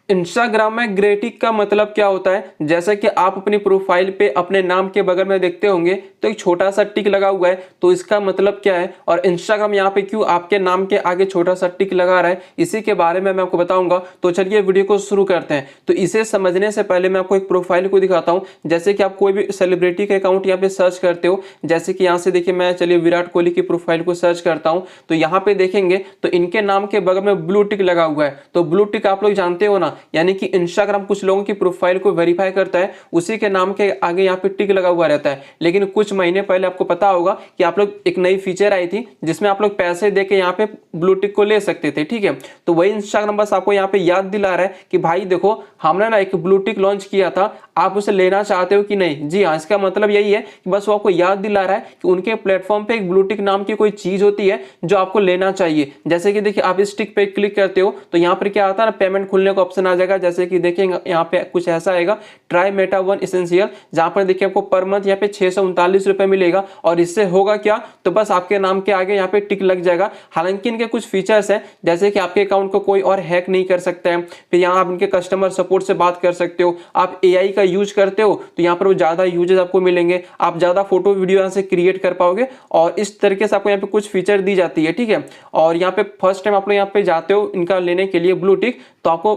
Instagram में grey टिक का मतलब क्या होता है, जैसा कि आप अपनी प्रोफाइल पे अपने नाम के बगल में देखते होंगे तो एक छोटा सा टिक लगा हुआ है, तो इसका मतलब क्या है और इंस्टाग्राम यहाँ पे क्यों आपके नाम के आगे छोटा सा टिक लगा रहा है, इसी के बारे में मैं आपको बताऊंगा। तो चलिए वीडियो को शुरू करते हैं। तो इसे समझने से पहले मैं आपको एक प्रोफाइल को दिखाता हूँ। जैसे कि आप कोई भी सेलिब्रिटी का अकाउंट यहाँ पे सर्च करते हो, जैसे कि यहाँ से देखिए मैं चलिए विराट कोहली की प्रोफाइल को सर्च करता हूँ, तो यहाँ पे देखेंगे तो इनके नाम के बगल में ब्लू टिक लगा हुआ है। तो ब्लू टिक आप लोग जानते हो ना, यानी कि इंस्टाग्राम कुछ लोगों की प्रोफाइल को वेरीफाई करता है, उसी के नाम के आगे यहाँ पे टिक लगा हुआ रहता है। लेकिन कुछ महीने पहले आपको पता होगा कि आप लोग एक नई फीचर आई थी जिसमें आप लोग पैसे देके यहाँ पे ब्लू टिक को ले सकते थे, ठीक है। तो वही इंस्टाग्राम बस आपको यहाँ पे याद दिला रहा है कि भाई देखो हमने ना एक ब्लू टिक लॉन्च किया था, आप उसे लेना चाहते हो कि नहीं। जी हाँ, इसका मतलब यही है कि बस वो आपको याद दिला रहा है कि उनके प्लेटफॉर्म पे एक ब्लू टिक नाम की कोई चीज होती है जो आपको लेना चाहिए। जैसे कि देखिए आप इस टिक पे क्लिक करते हो तो यहाँ पर क्या आता है ना, पेमेंट खुलने का ऑप्शन आ जाएगा। जैसे कि देखिए यहाँ पे कुछ ऐसा आएगा, ट्राई मेटा वन एसेंशियल, जहां पर देखिए आपको पर मंथ यहाँ पे 639 रुपए मिलेगा। और इससे होगा क्या, तो बस आपके नाम के आगे यहाँ पे टिक लग जाएगा। हालांकि इनके कुछ फीचर्स हैं, जैसे कि आपके अकाउंट को कोई और हैक नहीं कर सकता है, फिर यहाँ आप इनके कस्टमर सपोर्ट से बात कर सकते हो, आप एआई का यूज करते हो तो यहाँ पर वो ज्यादा यूजेस आपको मिलेंगे, आप ज्यादा फोटो वीडियो यहाँ से क्रिएट कर पाओगे। और इस तरीके से आपको यहाँ पे कुछ फीचर दी जाती है, ठीक है। और यहाँ पे फर्स्ट टाइम आप लोग यहाँ पे जाते हो इनका लेने के लिए ब्लू टिक, तो आपको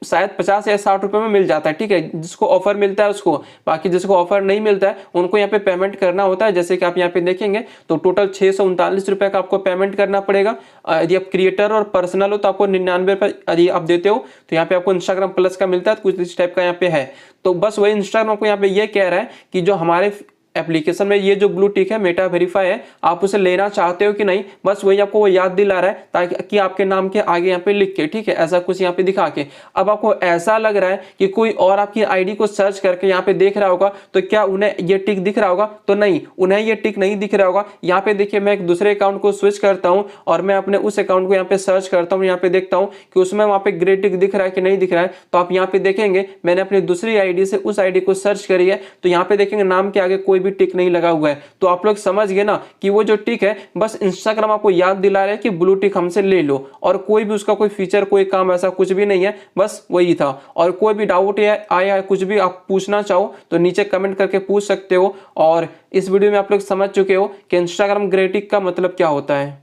शायद 50 या 60 रुपए में मिल जाता है, ठीक है, जिसको ऑफर मिलता है उसको। बाकी जिसको ऑफर नहीं मिलता है उनको यहाँ पे पेमेंट करना होता है। जैसे कि आप यहाँ पे देखेंगे तो टोटल 639 रुपए का आपको पेमेंट करना पड़ेगा। यदि आप क्रिएटर और पर्सनल हो तो आपको 99 रुपए यदि आप देते हो तो यहाँ पे आपको इंस्टाग्राम प्लस का मिलता है, कुछ इस टाइप का यहाँ पे है। तो बस वही इंस्टाग्राम को यहाँ पे ये कह रहा है कि जो हमारे एप्लीकेशन में ये जो ब्लू टिक है मेटा वेरीफाई है, आप उसे लेना चाहते हो कि नहीं, बस वही आपको वो याद दिला रहा है ताकि आपके नाम के आगे यहाँ पे लिख के, ठीक है, ऐसा कुछ यहाँ पे दिखा के। अब आपको ऐसा लग रहा है कि कोई और आपकी आईडी को सर्च करके यहाँ पे देख रहा होगा, तो क्या उन्हें ये टिक दिख रहा होगा? तो नहीं, उन्हें ये टिक नहीं दिख रहा होगा। यहाँ पे देखिए मैं एक दूसरे अकाउंट को स्विच करता हूँ और मैं अपने उस अकाउंट को यहाँ पे सर्च करता हूँ, यहाँ पे देखता हूँ कि उसमें वहाँ पे ग्रे टिक दिख रहा है कि नहीं दिख रहा है। तो आप यहाँ पे देखेंगे मैंने अपनी दूसरी आईडी से उस आईडी को सर्च करी है, तो यहाँ पे देखेंगे नाम के आगे कोई भी टिक नहीं लगा हुआ है। तो आप लोग समझ गए ना कि वो जो टिक है बस इंस्टाग्राम आपको याद दिला रहा है कि ब्लू टिक हमसे ले लो, और कोई भी उसका कोई फीचर कोई काम ऐसा कुछ भी नहीं है, बस वही था। और कोई भी डाउट आया है, कुछ भी आप पूछना चाहो तो नीचे कमेंट करके पूछ सकते हो। और इस वीडियो में आप लोग समझ चुके हो कि इंस्टाग्राम ग्रे टिक का मतलब क्या होता है।